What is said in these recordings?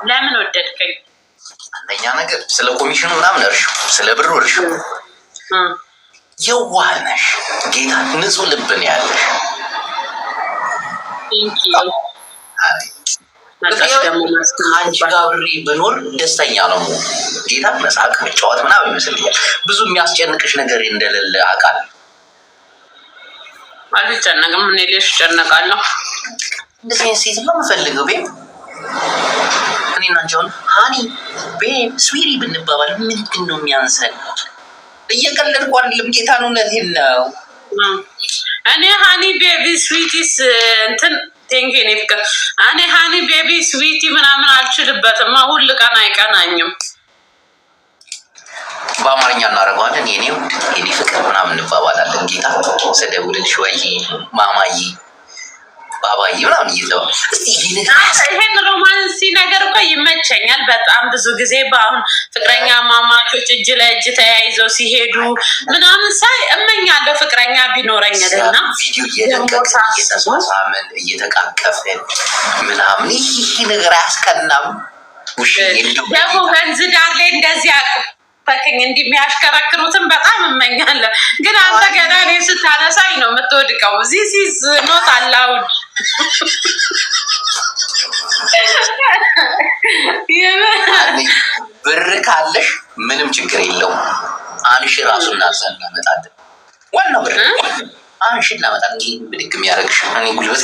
ለምን ወደድከኝ? አንደኛ ነገር ስለ ኮሚሽኑ ምናምን እርሹ፣ ስለ ብሩ እርሹ። የዋህ ነሽ፣ ጌታ ንጹህ ልብ ነው ያለሽ። አንቺ ጋር ብሬ ብኖር ደስተኛ ነው። ጌታ መሳቅ መጫወት ምናምን ይመስልኛል። ብዙ የሚያስጨንቅሽ ነገር እንደሌለ አውቃለሁ። አልጨነቅም። እኔ ልጅ እጨነቃለሁ። እንደዚህ ሴት ነው የምፈልገው። ቤብ እኔና አንቺ አሁን ሃኒ ቤብ ስዊሪ ብንባባል ምንድን ነው የሚያንሰን? እየቀለድኩ አይደለም። ጌታ ነው፣ እውነቴን ነው። እኔ ሃኒ ቤቢ ስዊቲስ እንትን ቴንኪ ኔ ፍቅር እኔ ሃኒ ቤቢ ስዊቲ ምናምን አልችልበትም። ሁል ቀን አይቀናኝም። በአማርኛ እናደርገዋለን። የኔ ውድ የኔ ፍቅር ምናምን እንባባላለን። ጌታ ስደውልልሽ ወይ ማማዬ ባባዬ ምናምን እየተባለ ይሄን ሮማንሲ ነገር እኮ ይመቸኛል በጣም ብዙ ጊዜ። በአሁን ፍቅረኛ ማማቾች እጅ ለእጅ ተያይዘው ሲሄዱ ምናምን ሳይ እመኛለሁ ፍቅረኛ ቢኖረኝልና ቪዲዮ እየተሳሳምን እየተቃቀፍን ምናምን ይህ ነገር አያስቀናም? ደግሞ ወንዝ ዳር ላይ እንደዚህ ፈክኝ እንዲህ የሚያሽከረክሩትን በጣም እመኛለሁ። ግን አንተ ገና እኔ ስታነሳኝ ነው የምትወድቀው። ዚስ ኢዝ ኖት አላውድ። ብር ካለሽ ምንም ችግር የለውም። አንሺ ራሱ እናመጣለን። ዋናው ብር አንሺ እናመጣለን። ብድግ የሚያደርግሽ እኔ ጉልበት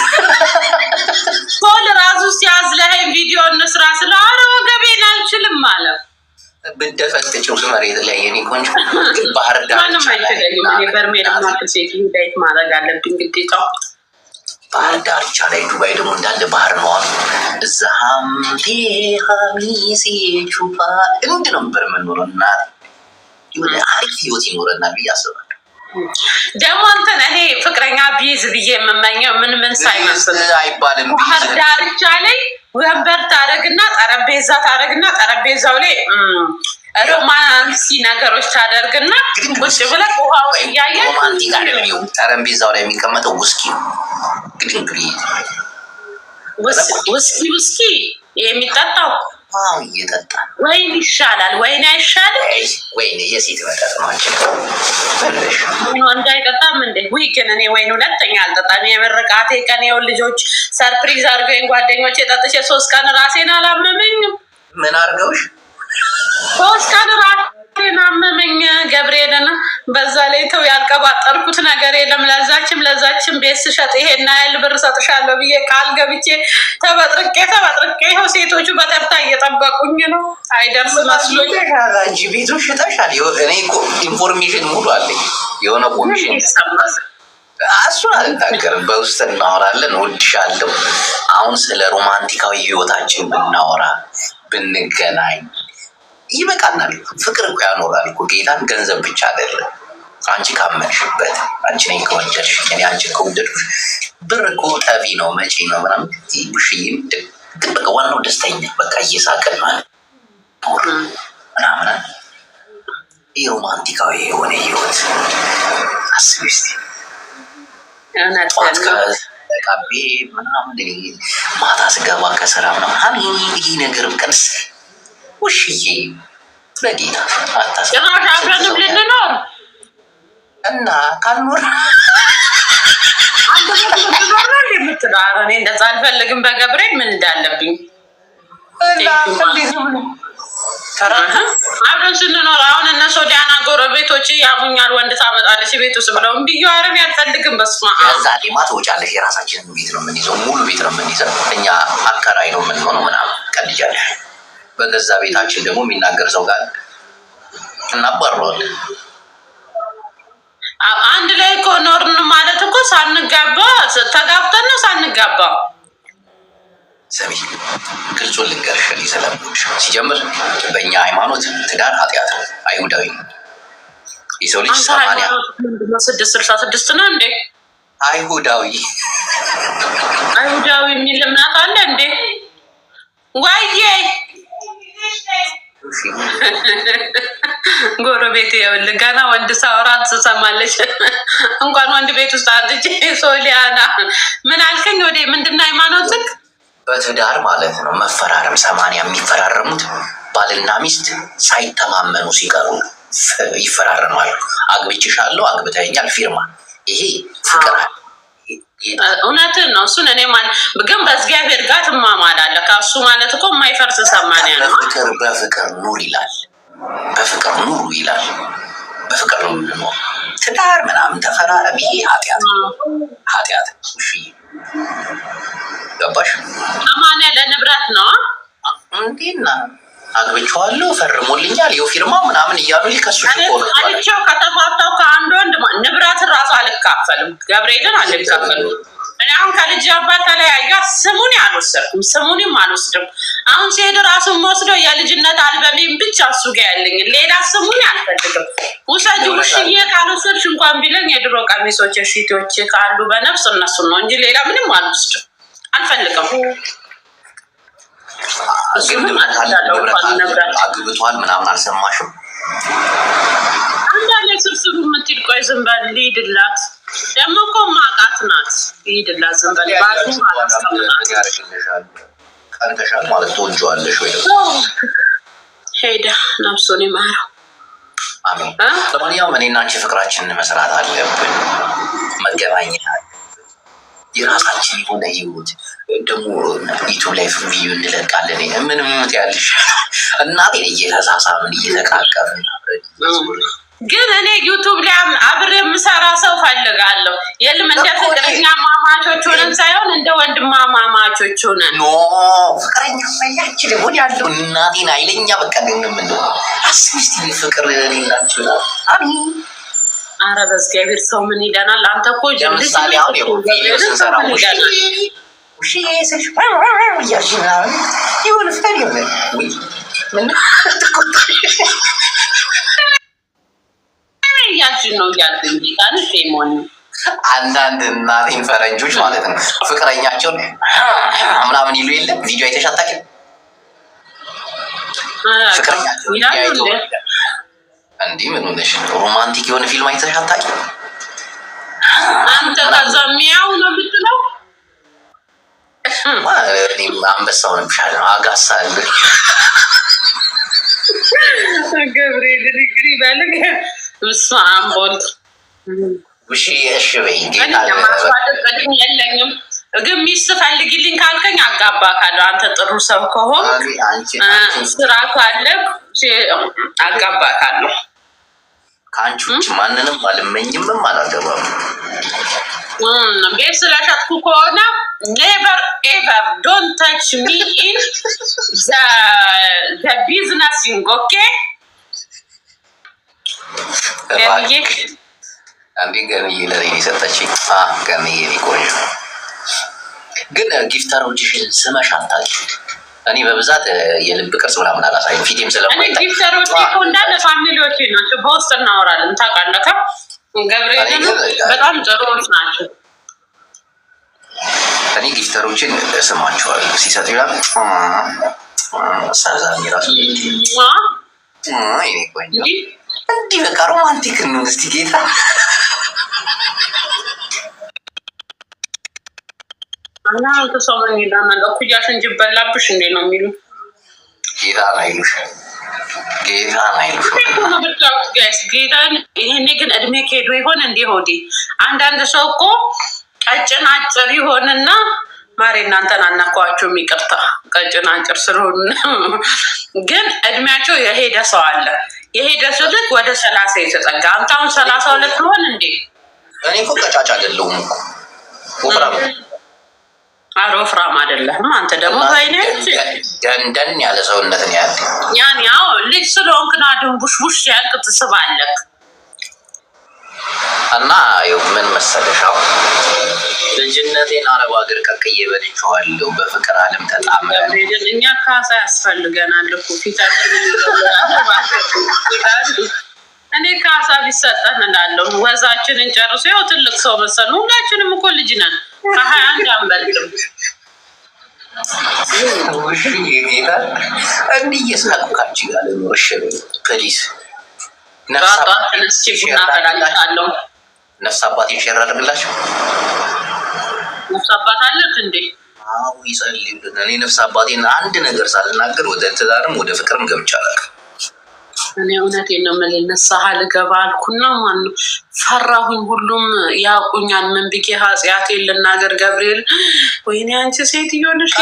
ኮል ራሱ ሲያዝለኸኝ ቪዲዮ እንስራ ስለው ኧረ ወገቤን አልችልም አለ። ብደፈትጭው መሬት ላይ የኔ ቆንጆ ባህር ዳርቻ ላይ በርሜል ሴት ዳይት ማድረግ አለብኝ ግዴታ። ባህር ዳርቻ ላይ ዱባይ ደግሞ እንዳለ ባህር ነው አሉ። እዛም ሀሚሴ ቹፋ እንድ ነበር የምንኖረው እና የሆነ አሪፍ ህይወት ይኖረናል ብዬ አስባለሁ። ደግሞ እንትን እኔ ፍቅረኛ ቢይዝ ብዬ የምመኘው ምን ሳይመስል አይባልም። ባህር ዳርቻ ላይ ወንበር ታደርግና ጠረጴዛ ታደርግና ጠረጴዛው ላይ ሮማንሲ ነገሮች ታደርግና ቁጭ ብለህ ውሃው እያየ ሮማንቲክ አይደለም። ጠረጴዛው ላይ የሚቀመጠው ውስኪ ነው። እንግዲህ ውስኪ የሚጠጣው እየጠጣ ወይን ይሻላል። ወይን አይሻልም? ወይን የሴት መጠጥ ነው። ወንድ አይጠጣም እንዴ? ውይ ግን እኔ ወይን ሁለተኛ አልጠጣም። የምርቃቴ ቀን የው ልጆች ሰርፕሪዝ አድርገኝ ጓደኞቼ ጠጥቼ 3 ቀን ራሴን አላመመኝም። ምን አድርገውሽ? 3 ቀን ራሴን አመመኝ ገብርኤልን። በዛ ላይ ተው ያልቀባጠርኩት ነገር የለም። ለዛችም ቤት ስሸጥ ይሄን ያህል ብር ሰጥሻለሁ ብዬ ቃል ገብቼ ተበጥርቄ ይኸው ሴቶቹ በተርታ እየጠበቁኝ ነው። አይደርስ መስሎኝ እንጂ ቤቱን ሽጠሻል። እኔ ኢንፎርሜሽን ሙሉ አለኝ። የሆነ ኮሚሽን እሱን አልናገርም። በውስጥ እናወራለን። እወድሻለሁ። አሁን ስለ ሮማንቲካዊ ህይወታችን ብናወራ ብንገናኝ ይበቃናል። ፍቅር እኮ ያኖራል እኮ ጌታን። ገንዘብ ብቻ አይደለም። አንቺ ካመንሽበት፣ አንቺ ነኝ ከወደድሽ፣ እኔ አንቺ ከወደድኩሽ ብር እኮ ጠቢ ነው መጪ ነው ምናምን ውሽይም ግን በቃ ዋናው ደስተኛ በቃ እየሳቅን ማለት ምናምን ይህ ሮማንቲካዊ የሆነ ህይወት አስቢ እስኪ። ጠዋት ከቃቤ ምናምን ማታ ስገባ ከስራ ምናምን ይህ ነገር ቀንስ ውሽዬ ለጌታ አታስብም ልንኖር እና ካልኖር የምትዳር እኔ እንደዛ አልፈልግም። በገብርኤል ምን እንዳለብኝ አብረን ስንኖር አሁን እነ ሶዲያና ጎረቤቶች ያሙኛል ወንድ ታመጣለች ቤት ውስጥ ብለው ብዬ አረን ያልፈልግም። በስማ ዛ ማ ትወጫለሽ። የራሳችንን ቤት ነው የምንይዘው፣ ሙሉ ቤት ነው የምንይዘው። እኛ አከራይ ነው የምንሆነው ምናምን ቀልጃለሽ። በገዛ ቤታችን ደግሞ የሚናገር ሰው ጋር እናባረዋለን። አንድ ላይ እኮ ኖርን ማለት እኮ ሳንጋባ ተጋብተን ነው ሳንጋባ። ሰሚ ግልጹን ልንገርሽ ስለምንሽ ሲጀምር በእኛ ሃይማኖት ትዳር ኃጢአት ነው፣ አይሁዳዊ ነው። የሰው ልጅ 666 ነው እንዴ? አይሁዳዊ የሚል እምነት አለ እንዴ? ወይዬ ጎረቤት ይኸውልህ ገና ወንድ ሳወራ ትሰማለች። እንኳን ወንድ ቤት ውስጥ አንቺ ሶሊያና ምን አልከኝ? ወደ ምንድን ነው ሃይማኖትክ? በትዳር ማለት ነው መፈራረም 80 የሚፈራረሙት ባልና ሚስት ሳይተማመኑ ሲቀሩ ይፈራረማሉ። አግብቼሻለሁ፣ አግብተኸኛል፣ ፊርማ። ይሄ ፍቅር እውነትን ነው። እሱን እኔ ግን በእግዚአብሔር ጋር ትማማላለህ። ከእሱ ማለት እኮ የማይፈርስ ሰማንያ ነው። በፍቅር ኑር ይላል። በፍቅር ኑሩ ይላል። በፍቅር ነው የምንኖር። ትዳር ምናምን ተፈራረም፣ ይሄ ኃጢአት። እሺ ገባሽ? ሰማንያ ለንብረት ነው እንዴና አግብቼዋለሁ ፈርሞልኛል ይኸው ፊርማ ምናምን እያሉ ሊከሱ አልቼው ከተፋታው ከአንድ ወንድ ንብረትን ራሱ አልካፈልም። ገብርኤልን አልካፈልም። እኔ አሁን ከልጅ አባት ተለያዩ። ስሙን አልወሰድኩም፣ ስሙንም አልወስድም። አሁን ሲሄድ ራሱን ወስደው የልጅነት አልበሜን ብቻ እሱ ጋር ያለኝ ሌላ ስሙን አልፈልግም። ውሰጅ ውሽዬ ካልወሰድሽ እንኳን ቢለኝ የድሮ ቀሚሶች ሽቶች ካሉ በነፍስ እነሱን ነው እንጂ ሌላ ምንም አልወስድም፣ አልፈልግም። አግብቷል ምናምን አልሰማሽም? አንዳንዴ ስርስሩ የምትሄድ ቆይ ዝም በል ልሂድላት። ደግሞ እኮ ማቃት ናት። ልሂድላት ዝም በል ቀንተሻል ማለት ትወጂዋለሽ ወይ? ሄደ ነፍሱን ይማረው። አሜን። ለማንኛውም እኔና አንቺ ፍቅራችንን መስራት አለብን፣ መገናኘት የራሳችን የሆነ ህይወት ደግሞ ዩቱብ ላይ ቪዲዮ እንለቃለን። ምንም ያልሽ እናቴን እየተሳሳምን እየተቃቀፍን ግን እኔ ዩቱብ ላይ አብሬ የምሰራ ሰው ፈልጋለሁ። የለም እንደ ፍቅረኛ ማማቾች ሆነን ሳይሆን እንደ ወንድማ ማማቾች ሆነን ኖ ፍቅረኛ ያችን ሆን ያለው እናቴን አይለኛ በቃ ምን አስስቲ ፍቅር ሌላችሁ አሚን። አረ በእግዚአብሔር ሰው ምን ይለናል? አንተ እኮ ለምሳሌ አሁን ቪዲዮ ስንሰራ እያልሽን ነው እያልኩኝ ሆን አንዳንድ እናቴን ፈረንጆች ማለት ነው ፍቅረኛቸውን ምናምን ይሉ የለም ቪዲዮ አይተሽ አታውቂም? ፍቅረኛቸው እንዲህ ምን ሆነሽ ሮማንቲክ የሆነ ፊልም አይተሽ አታውቂም? አንተ ከዛ ሚያው ነው የምትለው። አንበሳው ነው ብሻለ አጋሳ ገብርኤል ዲግሪ ባለገ እሱ አምቦልት ውሺ እሺ በይ ማስዋደድ የለኝም። ግን ሚስት ፈልጊልኝ ካልከኝ አጋባካለሁ። አንተ ጥሩ ሰው ከሆን ስራ ካለ አጋባካለሁ። ከአንቺ ውጭ ማንንም አልመኝምም አላገባም። ቤት ስለሸጥኩ ከሆነ ኔቨር ኤቨር ዶንት ታች ሚ ኢን ዘ ቢዝነሲንግ ኦኬ። አንዴ ገንዬ ለኔ ሰጠችኝ። ገንዬ ቆንጆ ግን ጊፍተሮችሽን ስመሽ አታውቂም። እኔ በብዛት የልብ ቅርጽ ምናምን አላሳይም ፊቴም ስለማይታል። ጊፍተሮች እኮ እንዳለ ፋሚሊዎች ናቸው። በውስጥ እናወራለን ታውቃለህ። ገብርኤልን በጣም ጥሩዎች ናቸው። እኔ ጊፍተሮችን እስማቸዋለሁ ሲሰጡ ይላል ሳዛኝ ራሱ እንዲህ በቃ ሮማንቲክ ነው። እስቲ ጌታ አንተ ሰው ምን ይላል? እኩያሽ እንጂ በላብሽ እንዴ ነው የሚሉ ጌታ ናይሉሽ ጌታ ናይሉሽ ጌታን። ይሄኔ ግን እድሜ ከሄዱ ይሆን እንዴ ሆዴ? አንዳንድ ሰው እኮ ቀጭን አጭር ይሆንና ማሬ እናንተን አናኳቸው የሚቅርታ ቀጭን አጭር ስለሆኑ ግን እድሜያቸው የሄደ ሰው አለ። የሄደ ሰው ልክ ወደ 30 የተጠጋ አንተ አሁን 32 ሆን እንዴ? እኔ እኮ ቀጫጭ አይደለሁም እኮ ወፍራም። ኧረ ወፍራም አይደለህም አንተ ደግሞ ታይነች ደንደን ያለ ሰውነትን ያለ ያን ያው ልጅ ስለሆንክ ና ድንቡሽቡሽ ያልክ ትስባለህ። እና ይኸው ምን መሰለሽ አሁን ልጅነቴን አረብ ሀገር ቀቅዬ በልቼዋለሁ። በፍቅር ዓለም ተጣመረ። እኛ ካሳ ያስፈልገናል እኮ ፊታችን እኔ ካሳ ቢሰጠን እላለሁ። ወዛችንን ጨርሶ ያው ትልቅ ሰው መሰል ሁላችንም እኮ ልጅ ነን። ከ21 አንበልጥም። እንዲህ እየሳቁ ካንቺ ጋር ልኖር ፕሊዝ። ነፍስ ቡና ፈላልቃለሁ። ነፍስ አባቴን ሼር አድርግላቸው። ነፍስ አባት አለክ እንዴ? አዎ ይጸልዩልን። እኔ ነፍስ አባቴን አንድ ነገር ሳልናገር ወደ ትዳርም ወደ ፍቅርም ገብቻለሁ። እኔ እውነቴን ነው የምልህ ንስሐ ልገባ አልኩና ማነው ፈራሁኝ። ሁሉም ያውቁኛል። ምን ብዬ ኃጢአቴን ልናገር? ገብርኤል ወይኔ አንቺ ሴትዮ ነሽ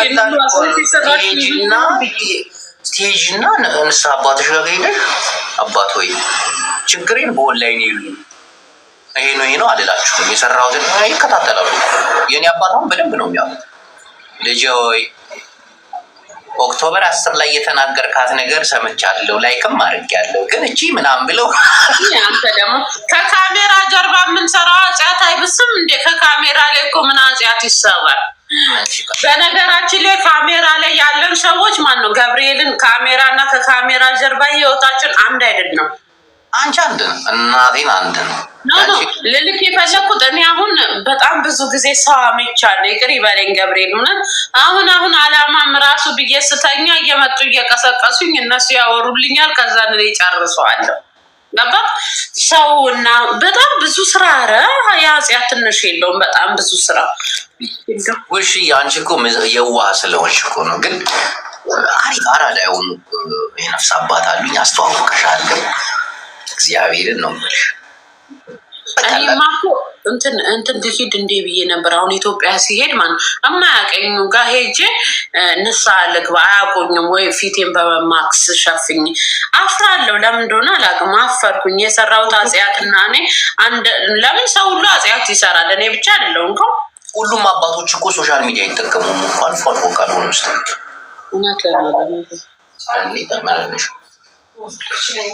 ስቴጅና ንስሐ አባትሽ ጋር ሄደሽ አባት ወይ ችግሬን በኦንላይን ይሉኝ ይሄ ነው አልላችሁም። የሰራሁትን ይከታተላሉ። የኔ አባታም በደንብ ነው የሚያውቁት። ልጅ ሆይ ኦክቶበር 10 ላይ የተናገርካት ነገር ሰምቻለሁ፣ ላይክም አድርጌያለሁ፣ ግን እቺ ምናምን ብለው አንተ ደግሞ ከካሜራ ጀርባ የምንሰራው ኃጢአት አይብስም እንዴ? ከካሜራ ላይ እኮ ምን ኃጢአት ይሰራል? በነገራችን ላይ ካሜራ ላይ ያለን ሰዎች ማን ነው ገብርኤልን ካሜራ እና ከካሜራ ጀርባ ህይወታችን አንድ አይደለም። አንቺ አንድ ነው፣ እናቴን አንድ ነው። ልልክ የፈለኩት እኔ አሁን በጣም ብዙ ጊዜ ሰው አመቻለሁ። ይቅር ይበለኝ ገብርኤል። እውነት አሁን አላማም ራሱ ብዬ ስተኛ እየመጡ እየቀሰቀሱኝ እነሱ ያወሩልኛል። ከዛ እኔ ጨርሰዋለሁ። ገባ ሰው እና በጣም ብዙ ስራ። ኧረ የኃጢአት ትንሽ የለውም። በጣም ብዙ ስራ። ውሽ አንቺ እኮ የዋህ ስለሆንሽ እኮ ነው። ግን አሪፍ አራዳ የሆኑ የነፍስ አባት አሉኝ፣ አስተዋውቅሻለሁ። እግዚአብሔርን ነው የምልሽ። እኔማ እኮ እንትን ልሂድ እንዴ ብዬ ነበር። አሁን ኢትዮጵያ ሲሄድ ማለት የማያውቀኝ ጋር ሄጄ ንስሐ ልግባ። አያውቁኝም ወይ ፊቴን በማክስ ሸፍኝ አፍራለሁ። ለምን እንደሆነ አላውቅም። አፈርኩኝ። የሰራሁት ኃጢአትና እኔ ለምን ሰው ሁሉ ኃጢአት ይሰራል? እኔ ብቻ አይደለሁም እኮ። ሁሉም አባቶች እኮ ሶሻል ሚዲያ ይጠቀሙም እኮ አልፎ አልፎ ካልሆነ ውስጥ እውነት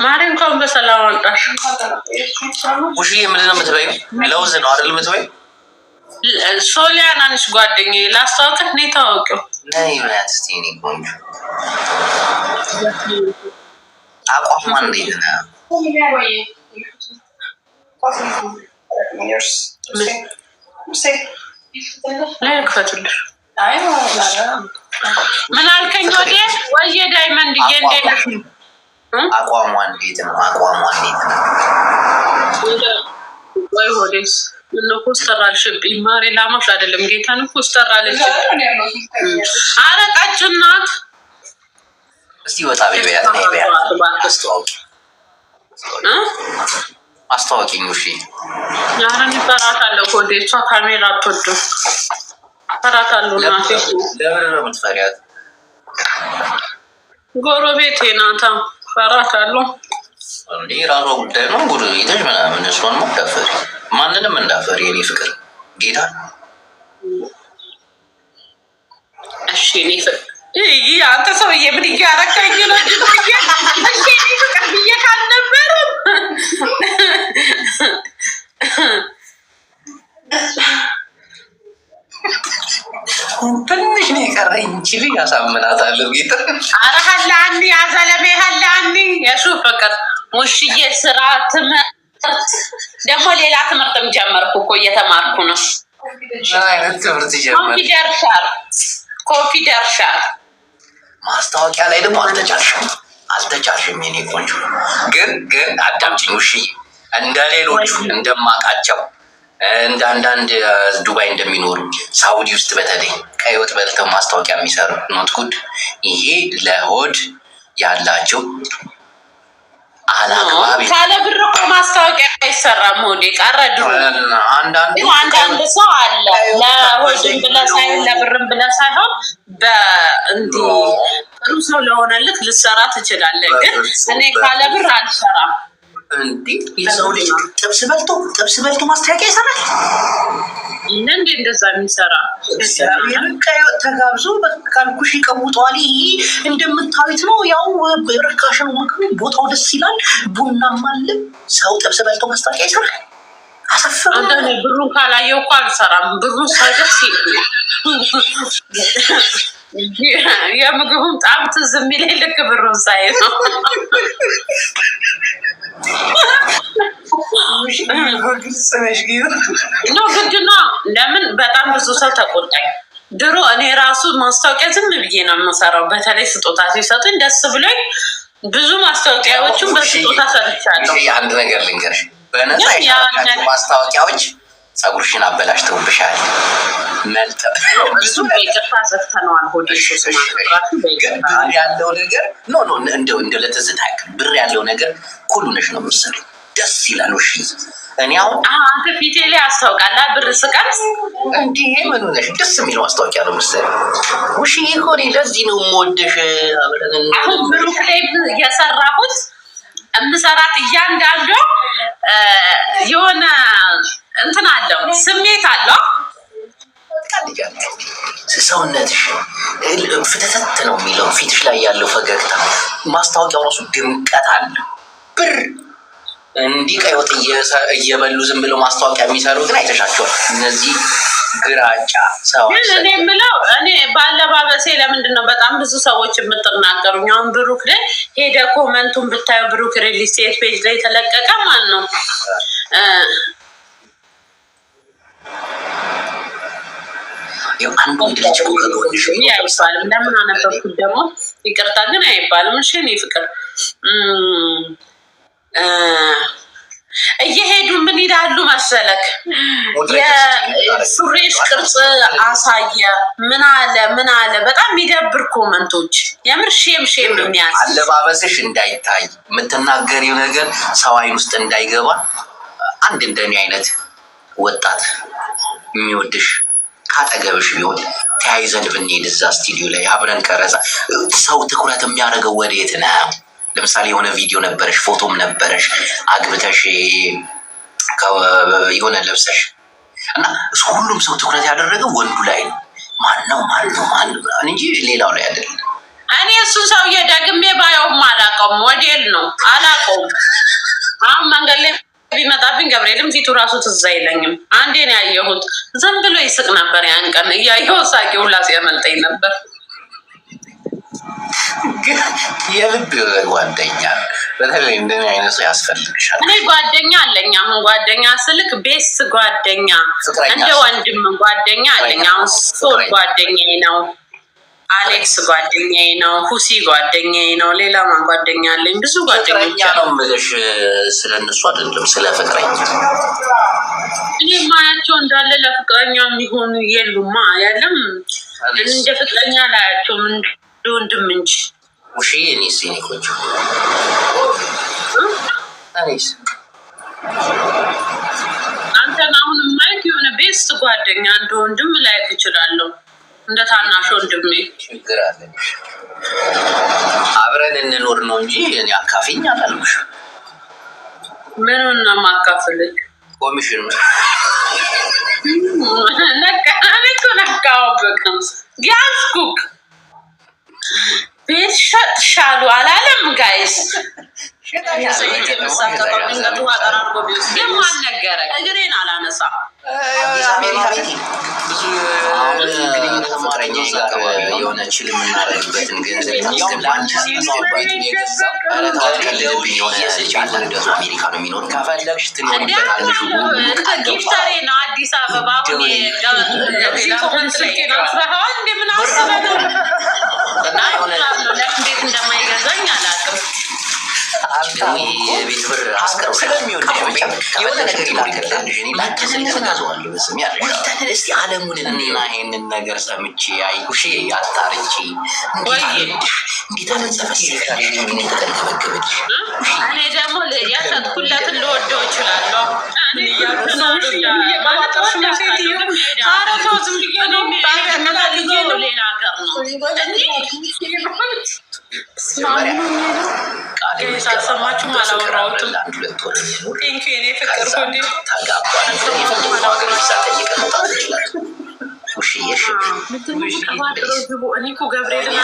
ማሪ እንኳን በሰላም ወጣሽ። ውሽዬ ምንድን ነው የምትበይው? ለውዝ ነው አይደል የምትበይው? ሶሊያና ነሽ ጓደኛዬ። ላስታውቅሽ ነው የታወቂው። ነይ በያት እስኪ እኔ ቆንጆ አቋሟ እንዴት ነው? ላይ ክፈቱልሽ። ምን አልከኝ? ወየ ዳይመንድዬ እንዴት ነሽ? አቋሟ እንዴት ነው? አቋሟ እንዴት ነው? ወይ ሆዴስ እነ ኮስተር አልሽብኝ ማሬ። ላማሽ አይደለም ጌታን ኮስተር አለች። አረቃችን ናት። እስቲ ወጣ በያት ነው በያት። አስተዋወቂኝ። እሺ ያረን ይፈራታለሁ። ሆዴ እሷ ካሜራ አትወድም። ፈራታለሁ። ናቴ ለምን ነው የምትፈሪያት? ጎረቤቴ ናታ። ፈራታለሁ። እንዴ ራሷ ጉዳይ ነው። ጎረቤትሽ ምናምን እሷን እንዳፈሪ ማንንም እንዳፈሪ የኔ ፍቅር ጌታ። እሺ እኔ ይህ አንተ ሰውዬ ምን እያረካኝ ነው? እሺ እኔ ፍቅር ብዬ ካልነበረም ትንሽ ነው የቀረኝ። እንችል ያሳምናታለሁ ጌታ። ኧረ ሀላኒ አዘለሜ ሀላኒ የሱ ፍቅር ሙሽዬ ስራ ትምህርት ደግሞ ሌላ ትምህርትም ጀመርኩ እኮ እየተማርኩ ነው። አይነት ትምህርት ጀመር? ኮንፊደርሻል ማስታወቂያ ላይ ደግሞ አልተቻልሽም የኔ ቆንጆ። ግን አዳምጪኝ ውሽዬ፣ እንደ ሌሎቹ እንደማውቃቸው እንደ አንዳንድ ዱባይ እንደሚኖሩ ሳውዲ ውስጥ በተለይ ቀይ ወጥ በልተው ማስታወቂያ የሚሰሩ ኖት ጉድ። ይሄ ለሆድ ያላቸው አላግባብ ካለ ብር እኮ ማስታወቂያ አይሰራም። ሆዴ ቀረ ድሮ። አንዳንድ ሰው አለ ለሆድም ብለህ ሳይሆን ለብርም ብለህ ሳይሆን በእንዲህ ጥሩ ሰው ለሆነልክ ልሰራ ትችላለህ። ግን እኔ ካለ ብር አልሰራም። እንዴ የሰው ልጅ ጥብስ በልቶ ማስታወቂያ ይሰራል? እንዴ እንደዛ የሚሰራ ተጋብዞ ካልኩሽ ይቀውጠዋል። ይሄ እንደምታዩት ነው። ያው ርካሽ ነው ምግቡ፣ ቦታው ደስ ይላል፣ ቡናም አለ። ሰው ጥብስ በልቶ ማስታወቂያ ይሰራል? አሰፈረ። አንዳንዴ ብሩን ካላየው እኮ አልሰራም። ብሩን ሳይደርስ የምግቡም ጣም ትዝ የሚለኝ ልክ ብሩን ሳይ ነው። ግድ ነው። ለምን በጣም ብዙ ሰው ተቆጣኝ። ድሮ እኔ ራሱ ማስታወቂያ ዝም ብዬ ነው የምሰራው። በተለይ ስጦታ ሲሰጡኝ ደስ ብሎኝ ብዙ ማስታወቂያዎችን በስጦታ ሰርቻለሁ። አንድ ነገር ልንገርሽ፣ በነፃ ማስታወቂያዎች ጸጉርሽን አበላሽተውብሻል። ብዙ በይቅርታ ዘግተነዋል። ብር ያለው ነገር እንደ ለትዝታ ያክል ብር ያለው ነገር ሁሉ ነሽ ነው የምትሰሪው። ደስ ይላል። እሺ እኔ አሁን አንተ ፊቴ ላይ አስታውቃላ ብር ስቀምስ እንዲህ ምን ሆነሽ ደስ የሚለው ማስታወቂያ ነው የምትሰሪው። ውሽ ይኮሪ ለዚህ ነው የምወደሽ። አሁን ብሩክ ላይ የሰራሁት የምሰራት እያንዳንዱ የሆነ እንትን አለው ስሜት አለው። ሰውነትሽ ፍተተት ነው የሚለው ፊትሽ ላይ ያለው ፈገግታ ማስታወቂያው ራሱ ድምቀት አለ። ብር እንዲህ ቀይ ወጥ እየበሉ ዝም ብለው ማስታወቂያ የሚሰሩ ግን አይተሻቸዋል። እነዚህ ግራጫ ሰዎች እኔ የምለው እኔ ባለባበሴ ለምንድን ነው በጣም ብዙ ሰዎች የምትናገሩኝ? አሁን ብሩክ ላይ ሄደ ኮመንቱን ብታዩ ብሩክ ሪል ስቴት ፔጅ ላይ ተለቀቀ ማን ነው አንዱ ልጅ ከጎንሽ አይባልም። ለምን አነበብኩት ደግሞ ይቅርታ ግን አይባልም። እሺ እኔ ፍቅር እየሄዱ ምን ይላሉ መሰለክ? የሱሬሽ ቅርጽ አሳየ ምን አለ በጣም የሚደብር ኮመንቶች። የምር ሼም የሚያዝ አለባበስሽ እንዳይታይ የምትናገሪው ነገር ሰው አይን ውስጥ እንዳይገባ አንድ እንደኔ አይነት ወጣት የሚወድሽ ካጠገብሽ ቢሆን ተያይዘን ብንሄድ እዛ ስቱዲዮ ላይ አብረን ቀረጻ ሰው ትኩረት የሚያደርገው ወዴት ነው? ለምሳሌ የሆነ ቪዲዮ ነበረሽ፣ ፎቶም ነበረሽ አግብተሽ የሆነ ለብሰሽ እና ሁሉም ሰው ትኩረት ያደረገው ወንዱ ላይ ነው። ማን ነው እንጂ ሌላው ላይ አይደለም። እኔ እሱን ሰውዬ ደግሜ ባየውም አላውቀውም። ሞዴል ነው አላውቀውም። አሁን መንገድ ላይ ቢመጣብኝ ገብርኤልም ፊቱ ራሱ ትዝ አይለኝም። አንዴ ነው ያየሁት። ዝም ብሎ ይስቅ ነበር። ያን ቀን እያየሁ ሳቂ ሁላ ሲያመልጠኝ ነበር። የልብ ጓደኛ በተለይ እንደኔ አይነት ሰው ያስፈልግሻል። እኔ ጓደኛ አለኝ። አሁን ጓደኛ ስልክ ቤስት ጓደኛ እንደ ወንድም ጓደኛ አለኝ። አሁን ሶል ጓደኛዬ ነው፣ አሌክስ ጓደኛዬ ነው፣ ሁሲ ጓደኛዬ ነው። ሌላ ማን ጓደኛ አለኝ? ብዙ ጓደኞች ነው የምልሽ። ስለ እነሱ አይደለም ስለ ፍቅረኛ። እኔ ማያቸው እንዳለ ለፍቅረኛ የሚሆኑ የሉማ። ያለም እንደ ፍቅረኛ ላያቸውም እንደ ወንድም እንጂ ውሺ እኔስ የኔ ቆንጆ እኔስ አንተን አሁን ማየት የሆነ ቤስት ጓደኛ እንደ ወንድም ላይክ እችላለሁ። እንደ ታናሽ ወንድሜ ችግር አለ። አብረን እንኖር ነው እንጂ እኔ አካፊኝ አላልኩሽ። ምኑን ነው የማካፍልህ? ኮሚሽኑ ነቃውበቅም ያዝኩክ ቤት ሸጥሻሉ አላለም ጋይስ። የማን ነገረ እግሬን አላነሳ የሆነ ችል የምናደርግበትን ገንዘብ አሜሪካ ነው የሚኖር ከፈለግሽ ጊፍተሬ ነው አዲስ አበባ እንደምን አስበህ ነው እንዴት እንደማይገዛኝ አላውቅም። የቤት ብር አስቀር ስለሚወደሽ ብቻ የሆነ ነገር ይላል። አለሙን እኔና ይሄንን ነገር ሰምቼ አይጉሽ አጣርቼ እንዴት አለዘፈስልሽ ተንከበከበች። እኔ ደግሞ የሸጥኩለትን ልወደው እችላለሁ። ሌላ ሀገር ነው ሳልሰማችሁም አላወራሁትም። እኔ እኮ ገብርኤልን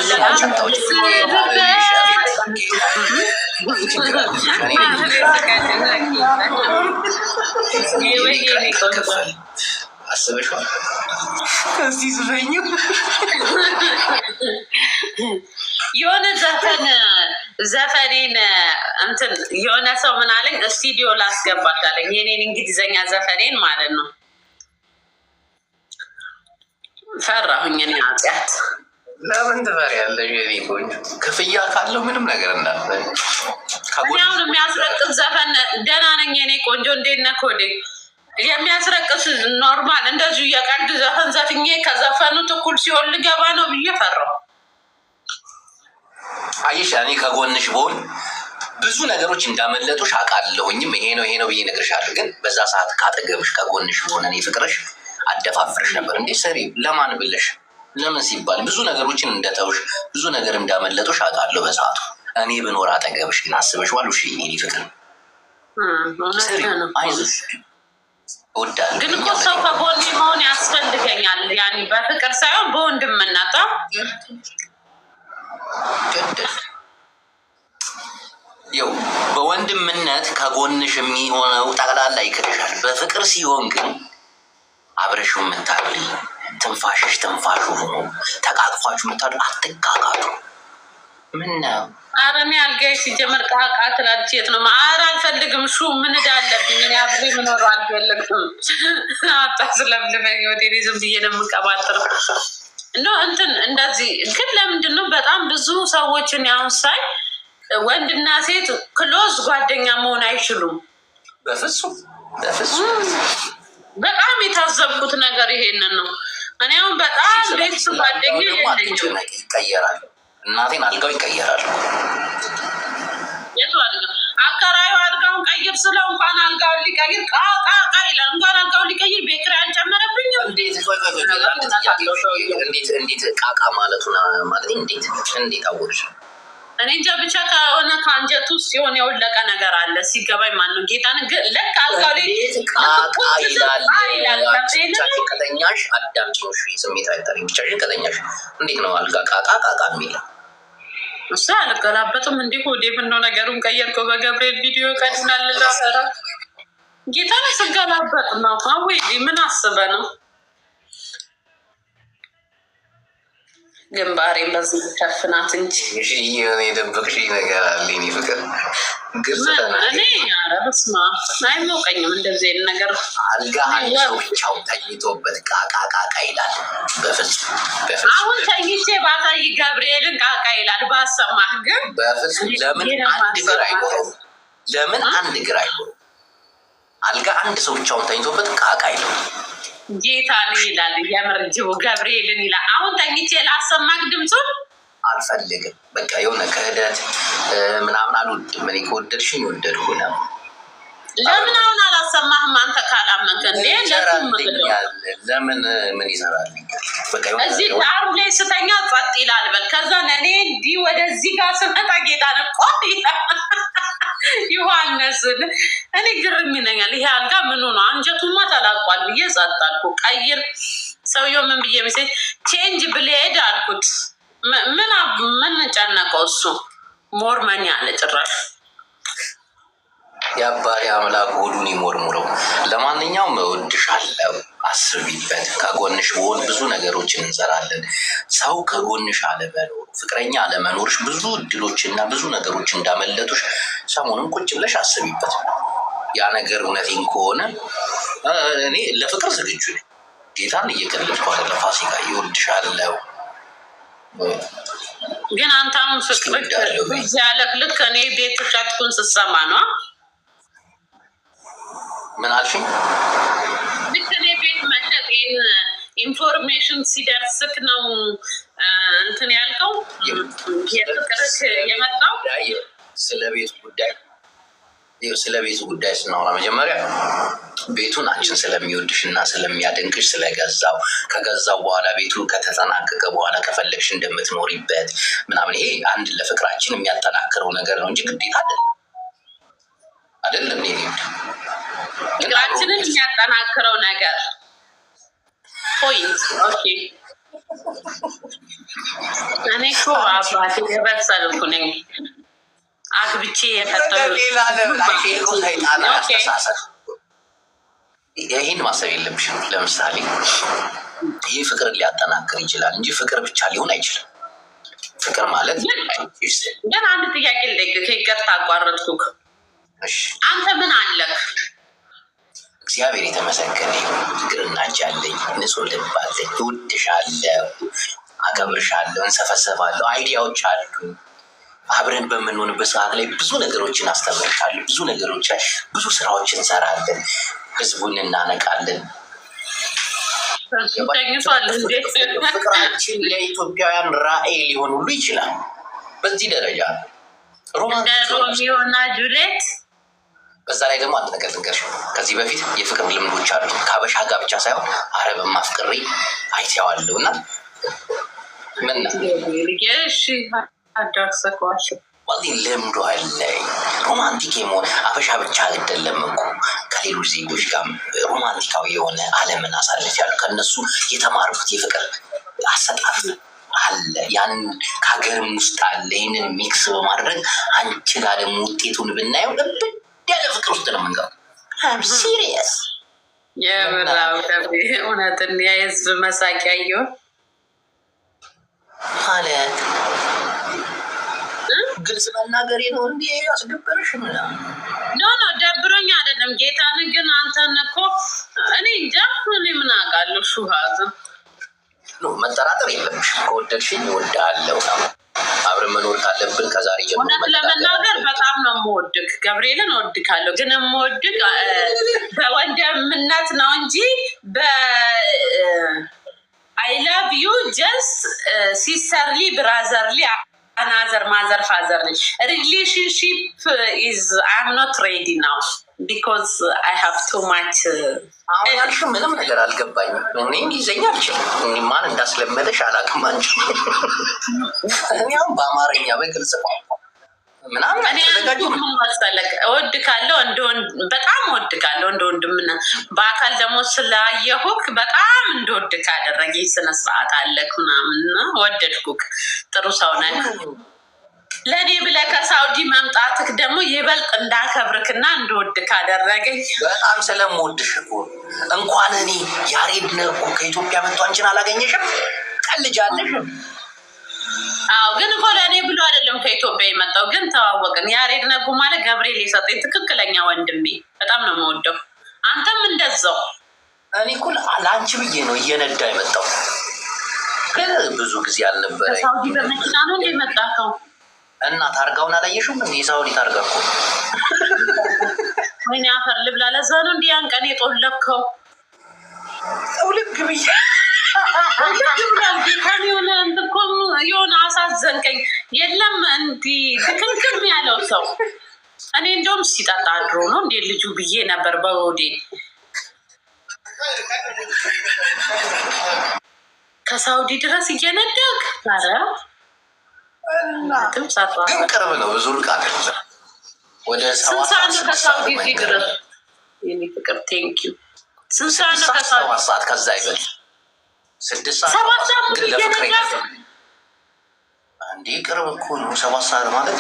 አስበሽዋል? እዚህ ዝፈኝ የሆነ ዘፈኔን እንትን የሆነ ሰው ምን አለኝ፣ ስቱዲዮ ላስገባት አለኝ። የኔን እንግሊዘኛ ዘፈኔን ማለት ነው። ፈራሁኝ እኔ ኃጢአት። ለምን ትፈሪያለሽ? የኔ ቆንጆ ክፍያ ካለው ምንም ነገር እንዳለ አሁን የሚያስረቅብ ዘፈን ደህና ነኝ የኔ ቆንጆ። እንዴት ነህ ኮዴ? የሚያስረቅስ ኖርማል እንደዚሁ የቀልድ ዘፈን ዘፍኜ ከዘፈኑት እኩል ሲሆን ልገባ ነው ብዬ ፈራሁ። አየሽ እኔ ከጎንሽ ብሆን ብዙ ነገሮች እንዳመለጡሽ አውቃለሁኝም ይሄ ነው ብዬ እነግርሻለሁ። ግን በዛ ሰዓት ካጠገብሽ ከጎንሽ ብሆን እኔ ፍቅርሽ አደፋፍርሽ ነበር። እንዴ ሰሪ ለማን ብለሽ ለምን ሲባል ብዙ ነገሮችን እንደተውሽ ብዙ ነገር እንዳመለጡሽ አውቃለሁ በሰዓቱ። እኔ ብኖር አጠገብሽ ግን አስበሽዋል? እሺ እኔ ፍቅር ሰሪ አይዞሽ እወዳለሁ። ግን እኮ ሰው ከጎኔ መሆን ያስፈልገኛል። ያኔ በፍቅር ሳይሆን በወንድምነት ያው በወንድምነት ከጎንሽ የሚሆነው ጠቅላላ ይክድሻል። በፍቅር ሲሆን ግን አብረሽው የምታድሪ ትንፋሽሽ ትንፋሹ ሆኖ ተቃቅፋችሁ የምታድሪ አትቃቃቱ። ምን ነው ኧረ እኔ አልጋዬ ሲጀመር ቃቃ ትላለች። የት ነው ኧረ አልፈልግም። ሹ ምን እዳ አለብኝ እኔ አብሬ የምኖረው አልፈልግም። አታስለምልመኝ ወደ እኔ ዝም ብዬ ነው የምንቀባጥረው። እንትን እንደዚህ ግን ለምንድን ነው በጣም ብዙ ሰዎችን ያሁን ሳይ ወንድና ሴት ክሎዝ ጓደኛ መሆን አይችሉም? በፍጹም በፍጹም። በጣም የታዘብኩት ነገር ይሄንን ነው። እኔ አሁን በጣም ቤት ጓደኛ የለኝም። ይቀየራሉ። እናቴን አልጋው ይቀየራሉ። የቱ አልጋ? አከራዩ አልጋውን ቀይር ስለው እንኳን አልጋውን ሊቀይር ቃቃ ይላል። እንኳን አልጋውን ሊቀይር ቤት ኪራይ አልጨመረብኝም። እንዴት ቃቃ ማለቱን ማለት እንዴት አወቅሽ? እኔ እንጃ ብቻ ከሆነ ከአንጀት ውስጥ የሆነ የወለቀ ነገር አለ። ሲገባኝ ማነው ጌታን ልክ አልጋው ላይ ቃቃ ይላል። ከተኛሽ አዳምጪኝ ስሜት አይጠሪ ብቻሽን ከተኛሽ እንዴት ነው አልጋ ቃቃ የሚለው? እሱ አልገላበጥም። እንዲሁ ወዴ ምነው ነገሩን ቀየርከው? በገብርኤል ቪዲዮ ቀድናል ሰራ ጌታን ስገላበጥ ነው። አወይ ምን አስበ ነው? ግንባሬን በዚህ ሸፍናት እንጂ የሆነ የደበቅሽ ነገር አለ። እኔ ፍቅር እኔ ኧረ በስመ አብ አይሞቀኝም እንደዚህ አይነት ነገር። አልጋ አንድ ሰው ብቻውን ተኝቶበት ቃቃ ይላል። በፍጹም አሁን ተኝቼ ባሳይ ገብርኤልን ቃቃ ይላል ባሰማህ ግን በፍጹም ለምን አንድ እግር አይኖረውም? ለምን አንድ እግር አይኖረውም? አልጋ አንድ ሰው ብቻውን ተኝቶበት ቃቃ ይላል። ጌታን ይላል የምርጅው ገብርኤልን ይላል። አሁን ተኝቼ ላሰማክ ድምፁን አልፈልግም። በቃ የሆነ ክህደት ምናምን አልወድም። እኔ ከወደድሽኝ ወደድኩ ነው። ለምን አሁን አላሰማህም? አንተ ካላመንክ እንዴ ለምን ምን ይሰራል? እዚህ ዳሩ ላይ ስተኛ ጸጥ ይላል በል። ከዛ እኔ እንዲህ ወደዚህ ጋር ስመጣ ጌታን ቆጥ ዮሐንስን እኔ ግርም ይለኛል። ይሄ አልጋ ምኑ ነው? አንጀቱማ ተላቋል ብዬ ጸጥ አልኩ። ቀይር ሰውየው ምን ብዬ ሚሴጅ ቼንጅ ብሌድ አልኩት። ምን ጨነቀው እሱ ሞርመን ያለ ጭራሽ የአባሪ አምላክ ሆዱን ይሞርሙረው። ለማንኛውም እወድሻለሁ፣ አስቢበት። ከጎንሽ በሆን ብዙ ነገሮችን እንሰራለን። ሰው ከጎንሽ አለመኖር ፍቅረኛ አለመኖርሽ ብዙ እድሎችና ብዙ ነገሮች እንዳመለጡሽ ሰሞኑን ቁጭ ብለሽ አስቢበት። ያ ነገር እውነቴን ከሆነ እኔ ለፍቅር ዝግጁ ነኝ። ጌታን እየቀለድኩ አይደለም። ፋሲካ እወድሻለሁ። ግን አንተ አሁን ፍቅር እዚህ ያለክ ልክ እኔ ቤት ሸጥኩን ስሰማ ነው። ምን አልሽኝ? ልክ እኔ ቤት መሸጤን ኢንፎርሜሽን ሲደርስክ ነው እንትን ያልከው የፍቅርክ የመጣው። ስለ ቤቱ ጉዳይ ስናወራ መጀመሪያ ቤቱን አንቺን ስለሚወድሽ እና ስለሚያደንቅሽ ስለገዛው ከገዛው በኋላ ቤቱ ከተጠናቀቀ በኋላ ከፈለግሽ እንደምትኖሪበት ምናምን ይሄ አንድ ለፍቅራችን የሚያጠናክረው ነገር ነው እንጂ ግዴታ አይደለም። ፍቅራችንን የሚያጠናክረው ነገር ፖይንት። ኦኬ እኔ እኮ አባቴ የበሰልኩ ነኝ አግብቼ ይህን ማሰብ የለብሽም። ለምሳሌ ይህ ፍቅርን ሊያጠናክር ይችላል እንጂ ፍቅር ብቻ ሊሆን አይችልም። ፍቅር ማለት ግን አንድ ጥያቄ ልጠይቅህ፣ ይቅርታ አቋረጥኩህ። አንተ ምን አለክ? እግዚአብሔር የተመሰገነ ይሁን። ፍቅርና እጅ አለኝ፣ ንጹህ ልብ አለኝ፣ እወድሻለሁ፣ አከብርሻለሁ፣ እንሰፈሰፋለሁ፣ አይዲያዎች አሉ። አብረን በምንሆንበት ሰዓት ላይ ብዙ ነገሮችን አስተምርሻለሁ። ብዙ ነገሮች ላይ ብዙ ስራዎችን እንሰራለን። ህዝቡን እናነቃለን። ፍቅራችን ለኢትዮጵያውያን ራዕይ ሊሆን ሁሉ ይችላል። በዚህ ደረጃ ሮሚዮና ጁሌት። በዛ ላይ ደግሞ አንድ ነገር ልንገርሽ፣ ከዚህ በፊት የፍቅር ልምዶች አሉ። ከሀበሻ ጋር ብቻ ሳይሆን አረብም አፍቅሬ አይቼዋለሁ እና ምን ልምዶ አለኝ። ሮማንቲክ የመሆን ሀበሻ ብቻ አይደለም እኮ ከሌሎች ዜጎች ጋር ሮማንቲካዊ የሆነ ዓለምን አሳልፌያለሁ። ከነሱ የተማርኩት የፍቅር አሰጣጥ አለ። ያን ከሀገርም ውስጥ አለ። ይህንን ሚክስ በማድረግ አንቺ ጋር ደግሞ ውጤቱን ብናየው ልብ ያለ ፍቅር ውስጥ ነው የምንገባው። ሲሪየስ እውነትን የህዝብ መሳቂያ እየሆን ማለት ግልጽ መናገሬ ነው እንዲ ያስገበረሽ ምናምን ኖ ደብሮኝ አይደለም። ጌታን ግን አንተን እኮ እኔ እንጃ እኔ ምን አውቃለሁ። ሹሃዝ መጠራጠር የለብሽ። ከወደድሽኝ እወድሃለሁ ነው። አብረን መኖር ካለብን ከዛሬ ጀምሮ እውነት ለመናገር በጣም ነው የምወድቅ። ገብርኤልን እወድካለሁ፣ ግን የምወድቅ በወንድምነት ነው እንጂ አይ ላቭ ዩ ጀስት ሲስተርሊ ብራዘርሊ አናዘር ማዘር ፋዘር ሪሌሽንሽፕ ኢዝ አም ኖት ሬዲ ናው ቢኮዝ አይ ሃቭ ቱ ማች። አሁን ያልሽ ምንም ነገር አልገባኝም። እኔ እንግሊዝኛ አልችልም። ማን እንዳስለመደሽ አላውቅም። አንቺ እኔም በአማርኛ በግልጽ ምናምን እወድካለሁ፣ በጣም እወድካለሁ እንደ ወንድምና በአካል ደግሞ ስላየሁክ በጣም እንደወድክ አደረገኝ። ስነ ስርዓት አለክ ምናምን ወደድኩክ። ጥሩ ሰው ነህ። ለእኔ ብለህ ከሳውዲ መምጣትክ ደግሞ ይበልጥ እንዳከብርክና እንደወድክ አደረገኝ። በጣም ስለምወድሽ እኮ እንኳን እኔ ያሬድ ነህ እኮ ከኢትዮጵያ መጥቶ አንቺን አላገኘሽም። ቀልጃለሽ። አዎ ግን እኮ ለእኔ ብሎ አይደለም ከኢትዮጵያ የመጣው፣ ግን ተዋወቅን። ያሬድ ነጉ ማለት ገብርኤል የሰጠኝ ትክክለኛ ወንድሜ፣ በጣም ነው የምወደው። አንተም እንደዛው። እኔ እኮ ለአንቺ ብዬ ነው እየነዳ የመጣው፣ ግን ብዙ ጊዜ አልነበረ። ሳውዲ በመኪና ነው እንደ የመጣከው? እና ታርጋውን አላየሽም እንዴ? ሳውዲ ታርጋ እኮ ወይኔ አፈር ልብላ። ለዛ ነው እንዲህ ያን ቀን የጦለከው። ጠውልግ ብዬ የሆነ አሳዘንከኝ። የለም እንዲህ ትክክል ያለው ሰው እኔ እንደውም ሲጠጣ አድሮ ነው እንዴ ልጁ ብዬ ነበር በወዴ። ከሳውዲ ድረስ እየነዳክ ግን ቅርብ ነው፣ ብዙ ርቅ አይደለም። ወደ ስንት ሰዓት ነው ከሳውዲ ድረስ? የኔ ፍቅር ቴንኪው። ስንት ሰዓት ነው ከሳውዲ? 7 ሰዓት ከዛ ይበል 6 ሰዓት 7 ሰዓት እየነዳክ እንዴ? ቅርብ እኮ ነው። 7 ሰዓት ማለት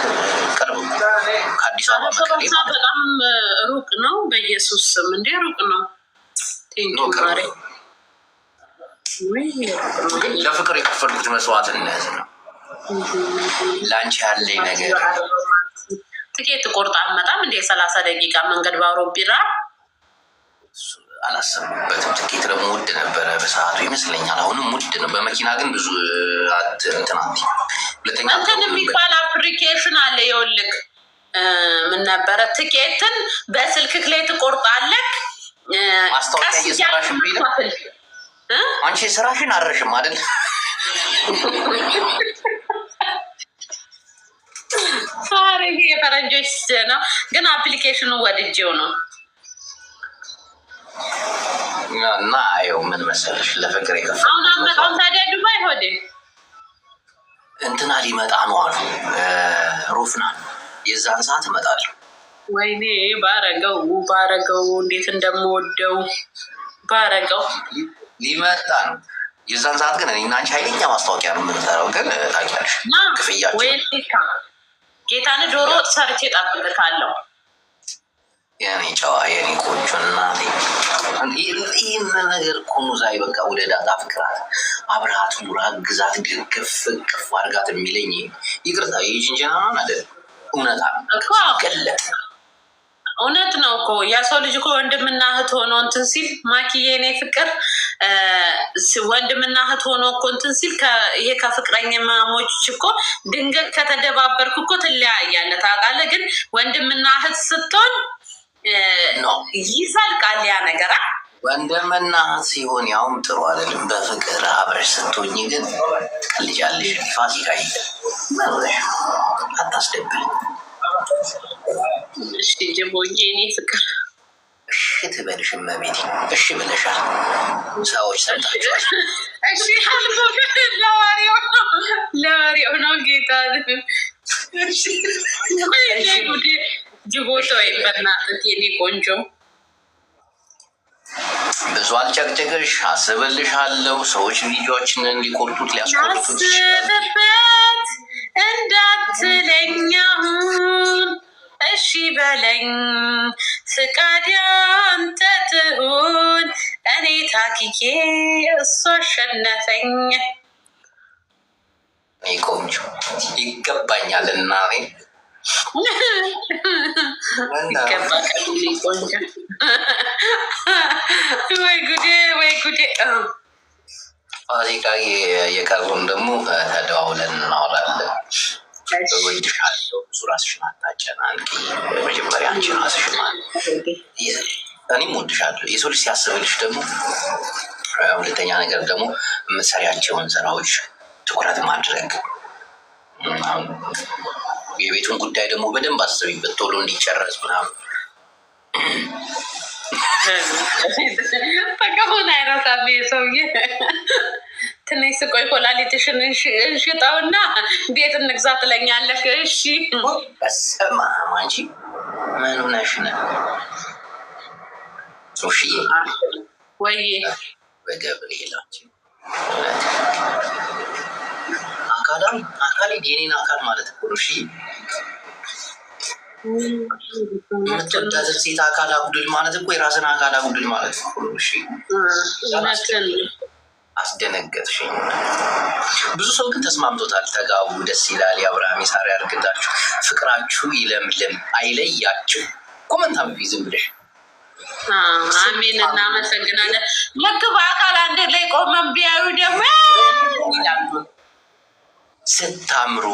ቅርብ ነው። ከአዲስ አበባ መቀሌ በጣም ሩቅ ነው። በኢየሱስ ስም እንዴ ሩቅ ነው። ቴንኪው ማሬ። ለፍቅር የከፈልኩት መስዋዕትነት ነው። ላንቺ ያለኝ ነገር ትኬት ቆርጣ አመጣም እንዴ? 30 ደቂቃ መንገድ በአውሮቢራ አላሰብኩበትም። ትኬት ደግሞ ውድ ነበረ በሰዓቱ ይመስለኛል። አሁንም ውድ ነው። በመኪና ግን ብዙ እንትናት ሁለተኛ እንትን የሚባል አፕሊኬሽን አለ። ይኸውልህ ምን ነበረ ትኬትን በስልክክ ላይ ትቆርጣለህ። ማስታወቂያ እየሰራሽ ቢል አንቺ ስራሽን አረሽም አይደል? ሳሪ የፈረንጆች ነው፣ ግን አፕሊኬሽኑ ወድጄው ነው። እና አየው ምን መሰለሽ ለፍቅር የከፈለው አሁን አመጣም ታዲያ ዱባይ ሆዴ እንትና ሊመጣ ነው አሉ ሩፍናን። የዛን ሰዓት እመጣለሁ። ወይኔ ባረገው እንዴት እንደምወደው ባረገው። ሊመጣ ነው የዛን ሰዓት ግን እኔና አንቺ ኃይለኛ ማስታወቂያ ነው የምንሰራው። ግን ታውቂያለሽ ክፍያቸው ወይ ጌታን ዶሮ ሰርቼ እጠብቅሃለሁ። የኔ ጨዋ የኔ ቆንጆ እናቴ፣ ይህን ነገር እኮ ነው ዛሬ በቃ ወደ ዳታ ፍቅራት አብረሃት ኑራ ግዛት ግፍ ቅፍ አድርጋት የሚለኝ ይቅርታ የጅንጀና አለ እውነታ ገለጥ እውነት ነው እኮ የሰው ልጅ እኮ ወንድምና እህት ሆኖ እንትን ሲል ማኪዬ የኔ ፍቅር ወንድምና እህት ሆኖ እኮ እንትን ሲል ይሄ ከፍቅረኛ ማሞች እኮ ድንገት ከተደባበርኩ እኮ ትለያያለህ ታውቃለህ። ግን ወንድምና እህት ስትሆን ይዘልቃል ያ ነገር ወንድምና ሲሆን ያውም ጥሩ አይደለም። በፍቅር አብረሽ ስትሆኝ ግን ትቀልጃለሽ። ፋሲካ አታስደብል። እሺ ጅቦዬ እኔ ፍቅር እሺ ትበልሽ እመቤቴ። እሺ ብለሻል። ሰዎች ሰምታችኋል። እሺ ለወሬው ነው ጌታ ጅቦቶ ወይ በእናትህ የኔ ቆንጆ ብዙ አልጨቅጭቅሽ፣ አስብልሻለሁ። ሰዎች ቪዲዮዎችን እንዲቆርጡት ሊያስቆርጡት አስብበት እንዳትለኛሁን እሺ በለኝ ፍቃድ ያንተ ትሁን እኔ ታግዬ እሱ አሸነፈኝ። እኔ ቆንጆ ይገባኛል እናቴ ወይ ጉዴ ወይ ጉዴ። ፋሲካ የቀሩን ደግሞ ተደዋውለን እናወራለን። እወድሻለሁ። ብዙ ራስሽን አታጨናንቂ። መጀመሪያ አንቺ ራስሽን እኔም እወድሻለሁ። የሰው ልጅ ሲያስብልሽ ደግሞ ሁለተኛ ነገር ደግሞ የምትሰሪያቸውን ስራዎች ትኩረት ማድረግ፣ የቤቱን ጉዳይ ደግሞ በደንብ አስቢበት ቶሎ እንዲጨረስ ምናምን። በቃሁን አይረሳም ሰውዬ። ትንሽ ስቆይ ኮላሊትሽን እንሽጠውና ቤት እንግዛ ትለኛለህ። እሺ በስመ አብ አንቺ ምን ሆነሽ ነው? ሶሺዬ ወይ በገብርኤል አንቺ አካሌ የኔን አካል ማለት እኮ ነው። እሺ የምትወዳትን ሴት አካል አጉድል ማለት እኮ የራስን አካል አጉድል ማለት ነው። እሺ አስደነገጥሽኝ። ብዙ ሰው ግን ተስማምቶታል። ተጋቡ፣ ደስ ይላል፣ የአብርሃም የሳራ ያርግላችሁ፣ ፍቅራችሁ ይለምልም፣ አይለያችሁ። ኮመንት አንብቢ ዝም ብለሽ። አሜን፣ እናመሰግናለን። ልክ በአካል አንድ ላይ ቆመን ቢያዩ ደግሞ ስታምሩ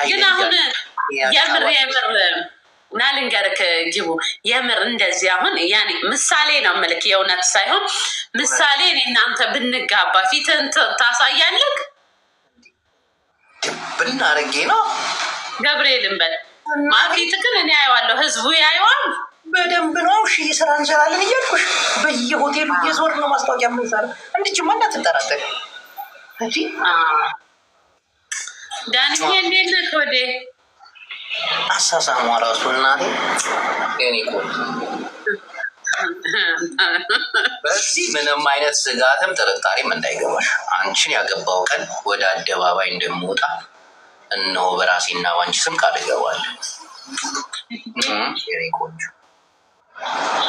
ግን አሁን የምር እና ልንገርክ ጅቡ የምር እንደዚህ አሁን ያኔ ምሳሌ ነው ምልክ የእውነት ሳይሆን ምሳሌ እኔ እናንተ ብንጋባ ፊትን ታሳያለህ። ብናረጌ ነው ገብርኤልን በል ማፊት ግን እኔ አየዋለሁ፣ ህዝቡ ያየዋል በደንብ ነው። እሺ ስራ እንሰራለን እያልኩሽ በየሆቴሉ እየዞር ነው ማስታወቂያ የምንሰራ። እንድችማ እንዳትጠራጠሪ እንጂ ዳንዬ እንዴት ነህ? ወዴ አሳሳሟ ራሱ እናቴ የኔ ቆንጆ። በዚህ ምንም አይነት ስጋትም ጥርጣሬም እንዳይገባሽ። አንቺን ያገባው ቀን ወደ አደባባይ እንደምወጣ እነሆ በራሴና ባንቺ ስም ቃል እገባለሁ። የኔ ቆንጆ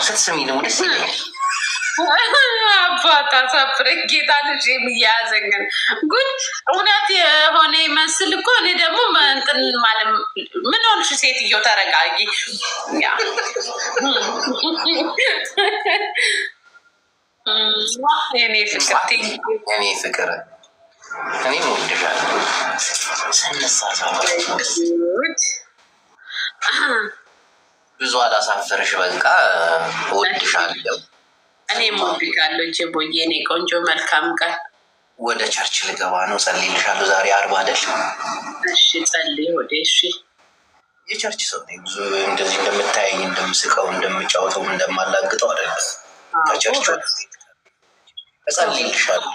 ስትስሚ ደግሞ ደስ ይለኛል። አባት አሳፍረኝ ጌታ ልጅ የሚያያዘኝን ጉድ እውነት የሆነ ይመስል እኮ እኔ ደግሞ እንትን ማለት ምን ሆንሽ ሴትዮ ተረጋጊ። የኔ ፍቅር እኔም እወድሻለሁ። ስንሳሳም ብዙ አላሳፈርሽ። በቃ እወድሻለሁ። እኔም እወድሻለሁ ጅቦዬ፣ የኔ ቆንጆ። መልካም ቀን። ወደ ቸርች ልገባ ነው። ጸልይልሻለሁ። ዛሬ ዓርብ አይደል? እሺ ጸልይ ወደ እሺ። የቸርች ሰው ነኝ። ብዙ እንደዚህ እንደምታየኝ እንደምስቀው፣ እንደምጫወተው፣ እንደማላግጠው አይደለም። ከቸርች እጸልይልሻለሁ።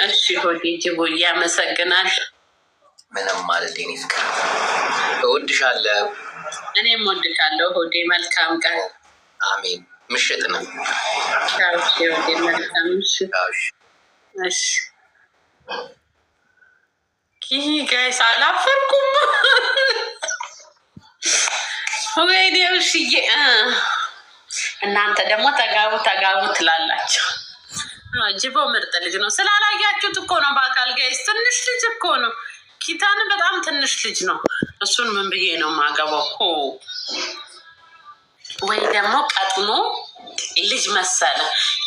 እሺ ሆዴ ጅቦዬ፣ ያመሰግናል። ምንም ማለት የኔ ፍቅር እወድሻለሁ። እኔም እወድሻለሁ ሆዴ። መልካም ቀን። አሜን። ምሽት ነው። ሆዴ መልካም ምሽት። እሺ ጋይስ አላፈርኩም። ወይኔ ውሽዬ፣ እናንተ ደግሞ ተጋቡ ተጋቡ ትላላችሁ። ጅቦ ምርጥ ልጅ ነው። ስላላያችሁት እኮ ነው በአካል ጋይስ። ትንሽ ልጅ እኮ ነው። ኪታን በጣም ትንሽ ልጅ ነው። እሱን ምን ብዬ ነው ማገባው? ወይ ደግሞ ቀጥሞ ልጅ መሰለ።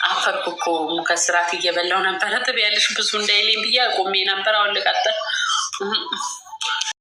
አፈርኩ እኮ ከስራት እየበላው ነበረ። ትበያለሽ ብዙ እንዳይለኝ ብዬ አቁሜ ነበር። አሁን ልቀጥል